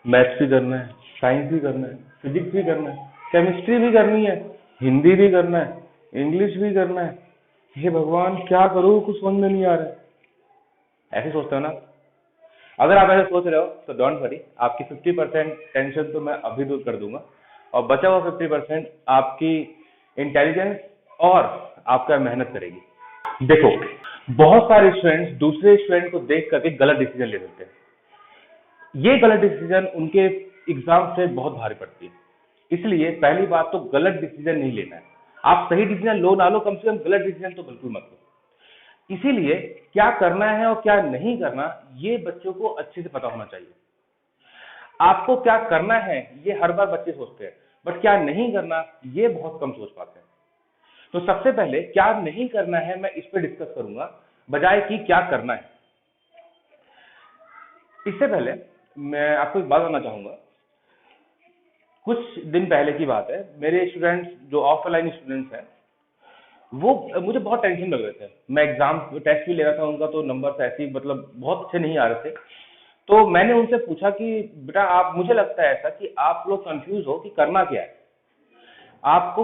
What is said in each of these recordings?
Maths भी करना है, साइंस भी करना है, फिजिक्स भी करना है, केमिस्ट्री भी करनी है, हिंदी भी करना है, इंग्लिश भी करना है। हे भगवान क्या करूँ, कुछ समझ में नहीं आ रहा है। ऐसे सोचते हो ना? अगर आप ऐसे सोच रहे हो तो डोंट वरी, आपकी 50% टेंशन तो मैं अभी दूर कर दूंगा, और बचा हुआ 50% आपकी इंटेलिजेंस और आपका मेहनत करेगी। देखो, बहुत सारे स्टूडेंट्स दूसरे स्टूडेंट को देख करके गलत डिसीजन ले लेते हैं। ये गलत डिसीजन उनके एग्जाम से बहुत भारी पड़ती है। इसलिए पहली बात तो गलत डिसीजन नहीं लेना है। आप सही डिसीजन लो ना लो, कम से कम गलत डिसीजन तो बिल्कुल मत लो। इसीलिए क्या करना है और क्या नहीं करना, ये बच्चों को अच्छे से पता होना चाहिए। आपको क्या करना है ये हर बार बच्चे सोचते हैं, बट क्या नहीं करना ये बहुत कम सोच पाते हैं। तो सबसे पहले क्या नहीं करना है मैं इस पर डिस्कस करूंगा, बजाय कि क्या करना है। इससे पहले मैं आपको एक बात बताना चाहूंगा। कुछ दिन पहले की बात है, मेरे स्टूडेंट्स जो ऑफलाइन स्टूडेंट्स हैं, वो मुझे बहुत टेंशन लग रहे थे। मैं एग्जाम टेस्ट भी ले रहा था उनका, तो नंबर ऐसे ही मतलब बहुत अच्छे नहीं आ रहे थे। तो मैंने उनसे पूछा कि बेटा, आप, मुझे लगता है ऐसा कि आप लोग कंफ्यूज हो कि करना क्या है, आपको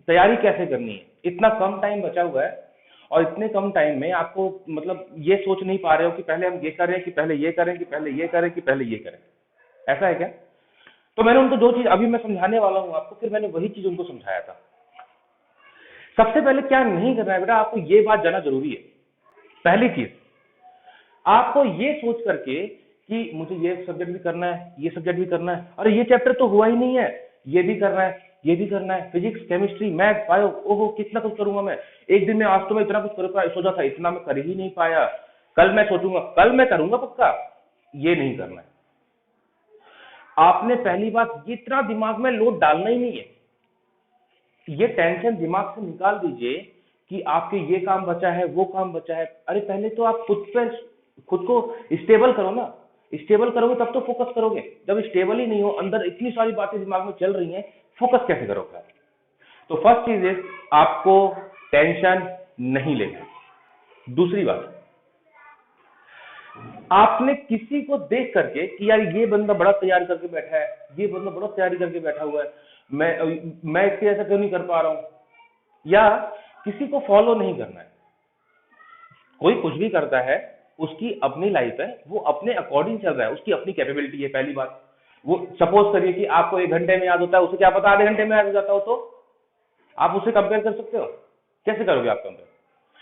तैयारी कैसे करनी है। इतना कम टाइम बचा हुआ है, और इतने कम टाइम में आपको मतलब ये सोच नहीं पा रहे हो कि पहले हम ये करें कि पहले ये करें कि पहले ये करें कि पहले ये करें। ऐसा है क्या? तो मैंने उनको जो चीज अभी मैं समझाने वाला हूं आपको, फिर मैंने वही चीज उनको समझाया था। सबसे पहले क्या नहीं करना है बेटा, आपको ये बात जानना जरूरी है। पहली चीज, आपको ये सोच करके कि मुझे ये सब्जेक्ट भी करना है, ये सब्जेक्ट भी करना है, अरे ये चैप्टर तो हुआ ही नहीं है, ये भी करना है, ये भी करना है, फिजिक्स, केमिस्ट्री, मैथ, बायो, ओहो कितना कुछ करूंगा मैं। एक दिन में, आज तो मैं इतना कुछ कर पाया, सोचा था इतना मैं कर ही नहीं पाया, कल मैं सोचूंगा, कल मैं करूंगा पक्का। ये नहीं करना है। आपने पहली बात ये इतना दिमाग में लोड डालना ही नहीं है। ये टेंशन दिमाग से निकाल दीजिए कि आपके ये काम बचा है, वो काम बचा है। अरे पहले तो आप खुद को स्टेबल करो ना। स्टेबल करोगे तब तो फोकस करोगे। जब स्टेबल ही नहीं हो, अंदर इतनी सारी बातें दिमाग में चल रही हैं, फोकस कैसे करोगे? तो फर्स्ट चीज इज, आपको टेंशन नहीं लेना। दूसरी बात, आपने किसी को देख करके कि यार ये बंदा बड़ा तैयारी करके बैठा है, ये बंदा बड़ा तैयारी करके बैठा हुआ है, मैं इसके ऐसा क्यों नहीं कर पा रहा हूं, या किसी को फॉलो नहीं करना है। कोई कुछ भी करता है, उसकी अपनी लाइफ है, वो अपने अकॉर्डिंग चल रहा है, उसकी अपनी कैपेबिलिटी है। पहली बात, वो सपोज करिए कि आपको 1 घंटे में याद होता है, उसे क्या पता आधे घंटे में याद हो जाता हो, तो आप उसे कंपेयर कर सकते हो? कैसे करोगे आप कंपेयर?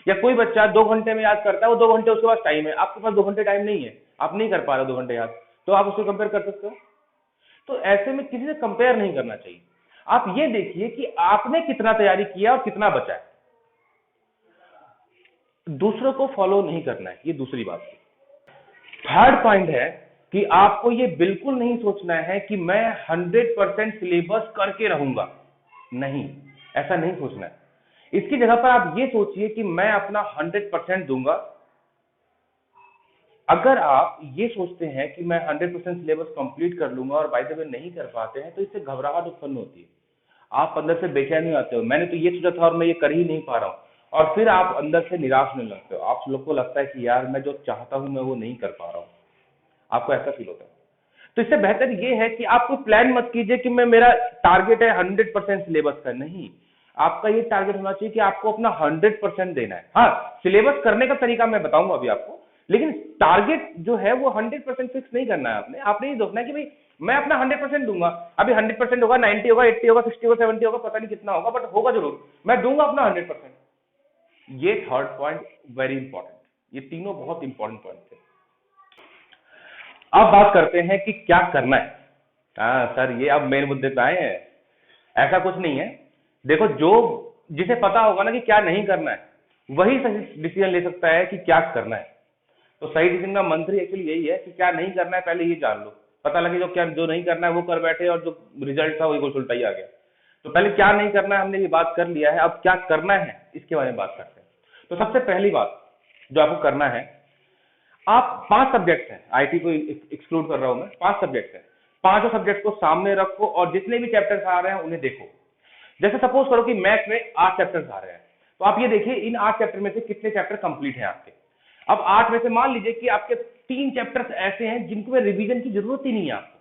या कोई बच्चा 2 घंटे में याद करता है, वो 2 घंटे उसके पास टाइम है, आपके पास 2 घंटे टाइम नहीं है, आप नहीं कर पा रहे 2 घंटे याद, तो आप उसको कंपेयर कर सकते हो? तो ऐसे में किसी से कंपेयर नहीं करना चाहिए। आप ये देखिए कि आपने कितना तैयारी किया और कितना बचा है। दूसरों को फॉलो नहीं करना है, ये दूसरी बात है। थर्ड पॉइंट है कि आपको ये बिल्कुल नहीं सोचना है कि मैं 100% सिलेबस करके रहूंगा। नहीं, ऐसा नहीं सोचना है। इसकी जगह पर आप ये सोचिए कि मैं अपना 100% दूंगा। अगर आप ये सोचते हैं कि मैं 100% सिलेबस कंप्लीट कर लूंगा और बाय द वे नहीं कर पाते हैं, तो इससे घबराहट उत्पन्न होती है। आप अंदर से बेचैन हो जाते हो, मैंने तो ये सोचा था और मैं ये कर ही नहीं पा रहा हूं, और फिर आप अंदर से निराश होने लगते हो। आप लोग को लगता है कि यार मैं जो चाहता हूं मैं वो नहीं कर पा रहा हूं, आपको ऐसा फील होता है। तो इससे बेहतर ये है कि आप कोई प्लान मत कीजिए कि मैं, मेरा टारगेट है 100% सिलेबस का। नहीं, आपका ये टारगेट होना चाहिए कि आपको अपना 100% देना है। हाँ, सिलेबस करने का तरीका मैं बताऊंगा अभी आपको, लेकिन टारगेट जो है वो 100% फिक्स नहीं करना है। आपने ये देखना है कि भाई मैं अपना 100% दूंगा। अभी 100% होगा, 90 होगा, 80 होगा, 60 होगा, 70 होगा, पता नहीं कितना होगा, बट होगा जरूर। मैं दूंगा अपना 100%। ये थर्ड पॉइंट वेरी इंपॉर्टेंट। ये तीनों बहुत इंपॉर्टेंट पॉइंट थे। अब बात करते हैं कि क्या करना है। हाँ सर, ये अब मेन मुद्दे पे आए हैं। ऐसा कुछ नहीं है। देखो, जो जिसे पता होगा ना कि क्या नहीं करना है, वही सही डिसीजन ले सकता है कि क्या करना है। तो सही डिसीजन का मंत्र एक्चुअली यही है कि क्या नहीं करना है पहले ये जान लो। पता लगे जो नहीं करना है वो कर बैठे और जो रिजल्ट था वही कुछ उल्टा ही आ गया। तो पहले क्या नहीं करना है हमने ये बात कर लिया है, अब क्या करना है इसके बारे में बात करते हैं। तो सबसे पहली बात जो आपको करना है, आप 5 सब्जेक्ट हैं, आईटी को एक्सक्लूड कर रहा हूं मैं, 5 सब्जेक्ट हैं। पांचों सब्जेक्ट को सामने रखो और जितने भी चैप्टर्स आ रहे हैं उन्हें देखो। जैसे सपोज करो कि मैथ में 8 चैप्टर्स आ रहे हैं, तो आप ये देखिए इन 8 चैप्टर में से कितने चैप्टर कंप्लीट हैं आपके। अब 8 में से मान लीजिए कि आपके 3 चैप्टर्स ऐसे हैं जिनको रिवीजन की जरूरत ही नहीं है आपको,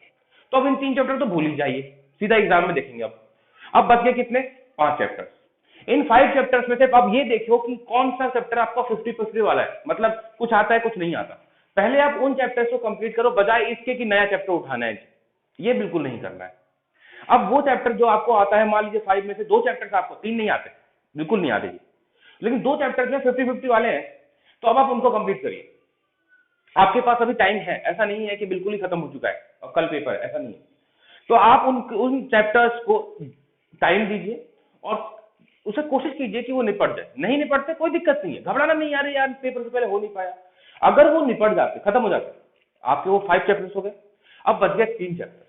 तो अब इन 3 चैप्टर तो भूल ही जाइए, सीधा एग्जाम में देखेंगे। अब बच गए कितने? 5 चैप्टर्स। इन 5 चैप्टर्स में से अब ये देखो कि कौन सा चैप्टर आपका 50-50 वाला है, मतलब कुछ आता है कुछ नहीं आता। पहले आप उन चैप्टर्स को कंप्लीट करो, बजाय इसके कि नया चैप्टर उठाना है, ये बिल्कुल नहीं करना है। अब वो चैप्टर जो आपको आता है, मान लीजिए 5 में से 2 चैप्टर्स आपको, 3 नहीं आते, बिल्कुल नहीं आते जी, लेकिन 2 चैप्टर्स में 50-50 वाले हैं, तो अब आप उनको कंप्लीट करिए। आपके पास अभी टाइम है, ऐसा नहीं है कि बिल्कुल ही खत्म हो चुका है और कल पेपर है, ऐसा नहीं है। तो आप उन चैप्टर्स को टाइम दीजिए और उसे कोशिश कीजिए कि वो निपट जाए। नहीं निपटते कोई दिक्कत नहीं है, घबराना नहीं, यार पेपर से पहले हो नहीं पाया। अगर वो निपट जाते, खत्म हो जाते, आपके वो 5 चैप्टर्स हो गए। अब बच गए 3 चैप्टर्स।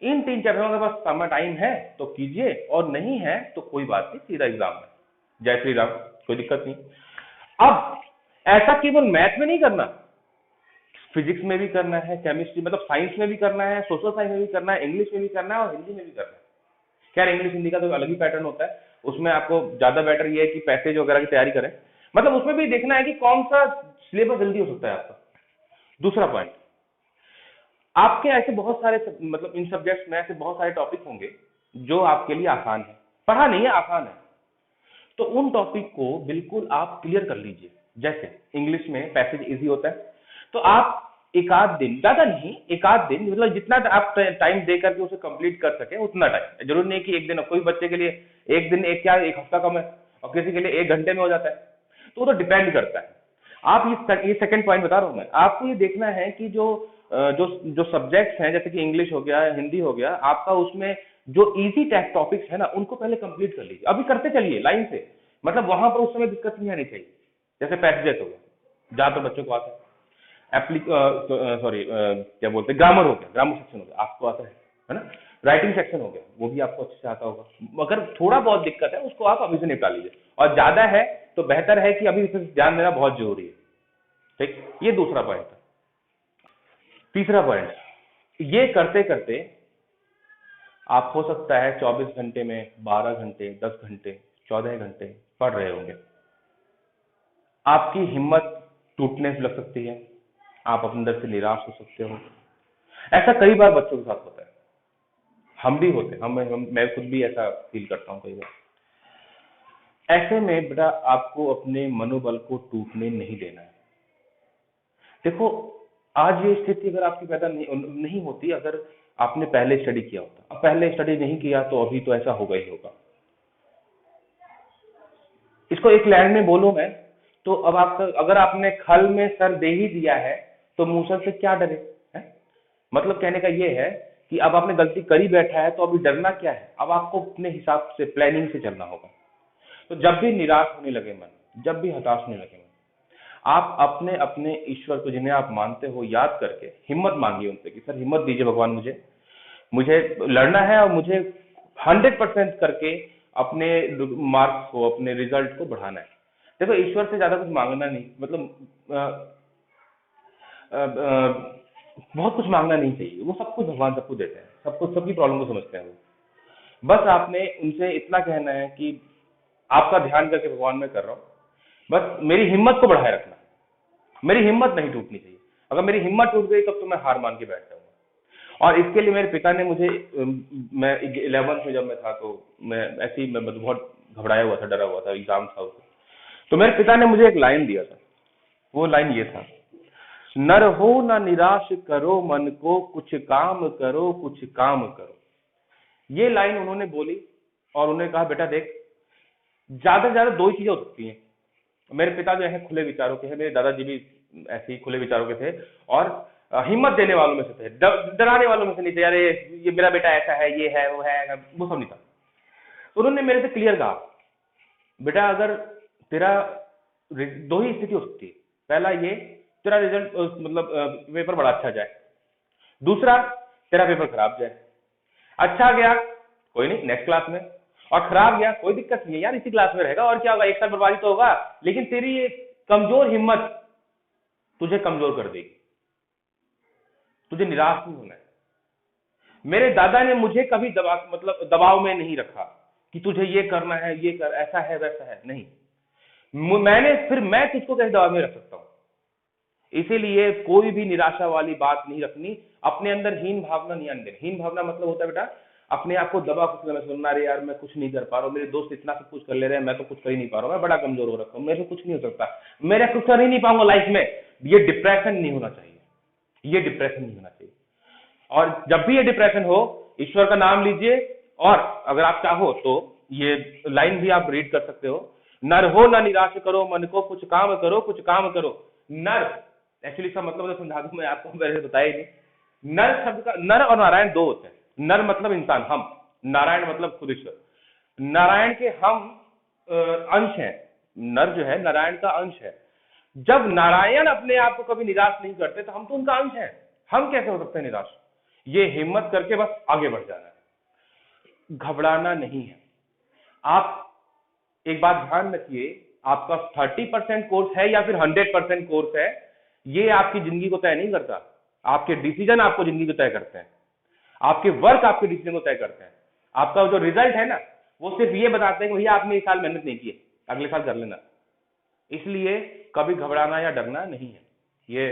इन 3 चैप्टरों के पास समय टाइम है तो कीजिए, और नहीं है तो कोई बात नहीं, सीधा एग्जाम में। जय श्री राम, कोई दिक्कत नहीं। अब ऐसा केवल मैथ में नहीं करना, फिजिक्स में भी करना है, केमिस्ट्री मतलब साइंस में भी करना है, सोशल साइंस में भी करना है, इंग्लिश में भी करना है और हिंदी में भी करना है। खैर इंग्लिश हिंदी का तो अलग ही पैटर्न होता है, उसमें आपको ज्यादा बेटर ये है कि पैसेज वगैरह की तैयारी करें, मतलब उसमें भी देखना है कि कौन सा सिलेबस जल्दी हो सकता है आपका। दूसरा पॉइंट, आपके ऐसे बहुत सारे मतलब इन सब्जेक्ट्स में ऐसे बहुत सारे टॉपिक होंगे जो आपके लिए आसान है, पढ़ा नहीं है, आसान है, तो उन टॉपिक को बिल्कुल आप क्लियर कर लीजिए। जैसे इंग्लिश में पैसेज इजी होता है, तो आप एक आध दिन, ज्यादा नहीं, एक आध दिन, मतलब जितना आप टाइम दे करके उसे कंप्लीट कर सके उतना टाइम, जरूरी नहीं कि एक दिन। कोई बच्चे के लिए एक दिन, एक क्या, एक हफ्ता कम है, और किसी के लिए 1 घंटे में हो जाता है, तो वो तो डिपेंड करता है। आप ये सेकंड पॉइंट बता रहा हूं मैं, आपको ये देखना है कि जो सब्जेक्ट्स हैं, जैसे कि इंग्लिश हो गया, हिंदी हो गया, आपका उसमें जो इजी टॉपिक्स है ना, उनको पहले कंप्लीट कर लीजिए, अभी करते चलिए लाइन से, मतलब वहां पर उस समय दिक्कत नहीं आनी चाहिए। जैसे पैसेजेस हो गया, ज्यादातर बच्चों को आता है, क्या बोलते हैं, ग्रामर हो गया, ग्रामर सेक्शन हो गया, आपको आता है ना, राइटिंग सेक्शन हो गया, वो भी आपको अच्छे से आता होगा। अगर थोड़ा बहुत दिक्कत है उसको आप अभी से निपटा लीजिए, और ज्यादा है तो बेहतर है कि अभी इस पर ध्यान देना बहुत जरूरी है। ठीक, ये दूसरा पॉइंट था। तीसरा पॉइंट, ये करते करते आप हो सकता है 24 घंटे में 12 घंटे, 10 घंटे, 14 घंटे पढ़ रहे होंगे, आपकी हिम्मत टूटने से लग सकती है, आप अपने अंदर से निराश हो सकते हो। ऐसा कई बार बच्चों के साथ होता है, हम भी होते हैं, मैं खुद भी ऐसा फील करता हूँ कई बार। ऐसे में बेटा आपको अपने मनोबल को टूटने नहीं देना है। देखो, आज ये स्थिति अगर आपकी पैदा नहीं होती अगर आपने पहले स्टडी किया होता, अब पहले स्टडी नहीं किया तो अभी तो ऐसा होगा ही होगा। इसको एक लाइन में बोलूं मैं तो, अब आपका अगर आपने खल में सर दे ही दिया है तो मूसर से क्या डरे है? मतलब कहने का ये है कि अब आपने गलती करी बैठा है तो अभी डरना क्या है, अब आपको अपने हिसाब से प्लानिंग से चलना होगा। तो जब भी निराश होने लगे मन, जब भी हताश होने लगे मन, आप अपने अपने ईश्वर को जिन्हें आप मानते हो याद करके हिम्मत मांगिए उनसे कि सर हिम्मत दीजिए भगवान, मुझे लड़ना है और मुझे 100% करके अपने मार्क्स को, अपने रिजल्ट को बढ़ाना है। देखो, ईश्वर से ज्यादा कुछ मांगना नहीं, मतलब बहुत कुछ मांगना नहीं चाहिए, वो सब कुछ भगवान सबको देते हैं, सब कुछ, सबकी प्रॉब्लम को समझते हैं वो। बस आपने उनसे इतना कहना है कि आपका ध्यान करके भगवान मैं कर रहा हूँ, बस मेरी हिम्मत को बढ़ाए रखना, मेरी हिम्मत नहीं टूटनी चाहिए। अगर मेरी हिम्मत टूट गई तब तो मैं हार मान के बैठ जाऊंगा। और इसके लिए मेरे पिता ने मुझे, मैं 11th में जब मैं था तो मैं ऐसे ही, मैं बहुत घबराया हुआ था, डरा हुआ था, एग्जाम था उसको, तो मेरे पिता ने मुझे एक लाइन दिया था। वो लाइन ये था, नर हो ना निराश करो मन को, कुछ काम करो, कुछ काम करो। ये लाइन उन्होंने बोली और उन्होंने कहा बेटा देख, ज्यादा से ज्यादा 2 ही चीजें हो सकती हैं। मेरे पिता जो है खुले विचारों के हैं, मेरे दादाजी भी ऐसे ही खुले विचारों के थे, और हिम्मत देने वालों में से थे, डराने वालों में से नहीं थे, अरे ये मेरा बेटा ऐसा है, ये है, वो है, वो सब नहीं था। तो उन्होंने मेरे से क्लियर कहा, बेटा अगर तेरा 2 ही स्थिति हो सकती है, पहला ये तेरा रिजल्ट मतलब पेपर बड़ा अच्छा जाए, दूसरा तेरा पेपर खराब जाए। अच्छा गया कोई नहीं, नेक्स्ट क्लास में, और खराब गया कोई दिक्कत नहीं है यार, इसी क्लास में रहेगा, और क्या होगा, 1 साल बर्बादी तो होगा, लेकिन तेरी ये कमजोर हिम्मत तुझे कमजोर कर देगी, तुझे निराश नहीं होना है। मेरे दादा ने मुझे कभी दबाव में नहीं रखा कि तुझे ये करना है, ये कर, ऐसा है वैसा है, नहीं। मैं तुझको कैसे दबाव में रख सकता हूं? इसीलिए कोई भी निराशा वाली बात नहीं रखनी, अपने अंदर हीन भावना नहीं आने देनी। हीन भावना मतलब होता है बेटा अपने आप को दबा कुछ करना, सुनना, अरे यार मैं कुछ नहीं कर पा रहा हूँ, मेरे दोस्त इतना सब कुछ कर ले रहे हैं, मैं तो कुछ कर ही नहीं पा रहा हूँ, मैं बड़ा कमजोर हो रखा हूँ, मेरे से कुछ नहीं हो सकता, मैं कुछ कर ही नहीं पाऊंगा लाइफ में। ये डिप्रेशन नहीं होना चाहिए, ये डिप्रेशन नहीं होना चाहिए। और जब भी ये डिप्रेशन हो, ईश्वर का नाम लीजिए, और अगर आप चाहो तो ये लाइन भी आप रीड कर सकते हो, नर हो न निराश करो मन को, कुछ काम करो कुछ काम करो। नर एक्चुअली इसका मतलब मैं समझा दूं, मैं आपको पहले बताया ही नहीं। नर शब्द का, नर और नारायण दो होते हैं। नर मतलब इंसान, हम, नारायण मतलब खुद ईश्वर। नारायण के हम अंश हैं, नर जो है नारायण का अंश है। जब नारायण अपने आप को कभी निराश नहीं करते तो हम तो उनका अंश हैं, हम कैसे हो सकते हैं निराश? ये हिम्मत करके बस आगे बढ़ जाना है, घबराना नहीं है। आप एक बात ध्यान रखिए, आपका 30% कोर्स है या फिर 100% कोर्स है, ये आपकी जिंदगी को तय नहीं करता। आपके डिसीजन आपको जिंदगी को तय करते हैं, आपके वर्क आपके डिसीजन को तय करते हैं। आपका जो रिजल्ट है ना, वो सिर्फ ये बताते हैं कि भैया आपने इस साल मेहनत नहीं की, अगले साल कर लेना। इसलिए कभी घबराना या डरना नहीं है। ये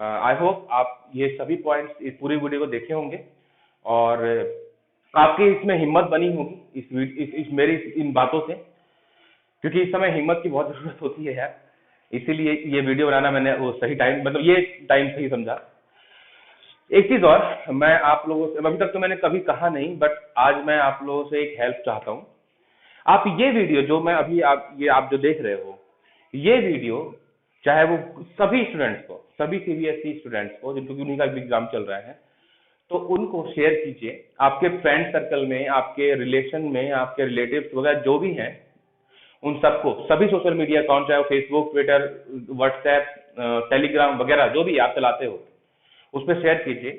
आई होप आप ये सभी पॉइंट्स इस पूरी वीडियो को देखे होंगे और आपकी इसमें हिम्मत बनी होगी इस मेरी इन बातों से, क्योंकि इस समय हिम्मत की बहुत जरूरत होती है यार। इसीलिए ये वीडियो बनाना मैंने वो सही टाइम, मतलब ये टाइम सही समझा। एक चीज और, मैं आप लोगों से, अभी तक तो मैंने कभी कहा नहीं, बट आज मैं आप लोगों से एक हेल्प चाहता हूँ। आप ये वीडियो जो मैं अभी आप जो देख रहे हो, ये वीडियो चाहे वो सभी स्टूडेंट्स को, सभी सीबीएसई स्टूडेंट्स को जिनको उन्हीं का एग्जाम चल रहा है, तो उनको शेयर कीजिए आपके फ्रेंड सर्कल में, आपके रिलेशन में, आपके रिलेटिव्स वगैरह जो भी हैं, उन सबको, सभी सोशल मीडिया अकाउंट, चाहे फेसबुक, ट्विटर, व्हाट्सएप, टेलीग्राम वगैरह जो भी आप चलाते हो, उस पर शेयर कीजिए,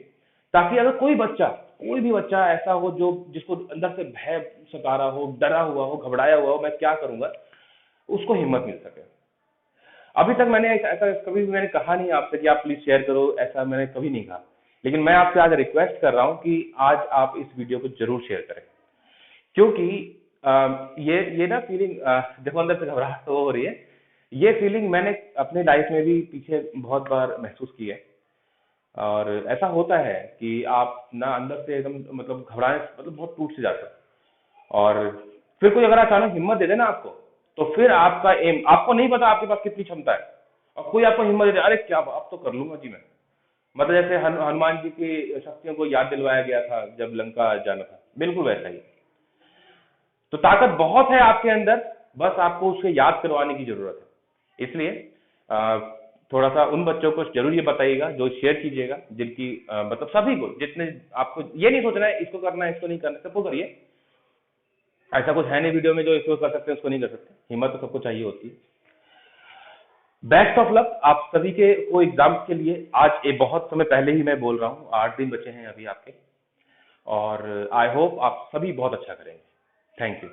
ताकि अगर कोई भी बच्चा ऐसा हो जो जिसको अंदर से भय सता रहा हो, डरा हुआ हो, घबराया हुआ हो, मैं क्या करूंगा, उसको हिम्मत मिल सके। अभी तक मैंने ऐसा कभी भी मैंने कहा नहीं आपसे कि आप प्लीज शेयर करो, ऐसा मैंने कभी नहीं कहा, लेकिन मैं आपसे आज रिक्वेस्ट कर रहा हूं कि आज आप इस वीडियो को जरूर शेयर करें, क्योंकि ये ना फीलिंग, देखो अंदर से घबराहट तो हो रही है, ये फीलिंग मैंने अपने लाइफ में भी पीछे बहुत बार महसूस की है। और ऐसा होता है कि आप ना अंदर से एकदम मतलब घबराने, मतलब बहुत टूट से जाते हो, और फिर कोई अगर अचानक हिम्मत दे दे ना आपको, तो फिर आपका एम, आपको नहीं पता आपके पास कितनी क्षमता है, और कोई आपको हिम्मत दे दे, अरे क्या अब तो कर लूंगा जी मैं। मतलब जैसे हनुमान जी की शक्तियों को याद दिलवाया गया था जब लंका जाना था, बिल्कुल वैसा ही। तो ताकत बहुत है आपके अंदर, बस आपको उसे याद करवाने की जरूरत है। इसलिए थोड़ा सा उन बच्चों को जरूर ये बताइएगा, जो शेयर कीजिएगा, जिनकी मतलब सभी को, जितने, आपको ये नहीं सोचना है इसको करना है इसको नहीं करना, सबको करिए। ऐसा कुछ है नहीं वीडियो में जो इसको कर सकते हैं उसको नहीं कर सकते, हिम्मत तो सबको चाहिए होती है। बेस्ट ऑफ लक आप सभी के को एग्जाम के लिए। आज ये बहुत समय पहले ही मैं बोल रहा हूँ, 8 दिन बचे हैं अभी आपके, और आई होप आप सभी बहुत अच्छा करेंगे। Thank you.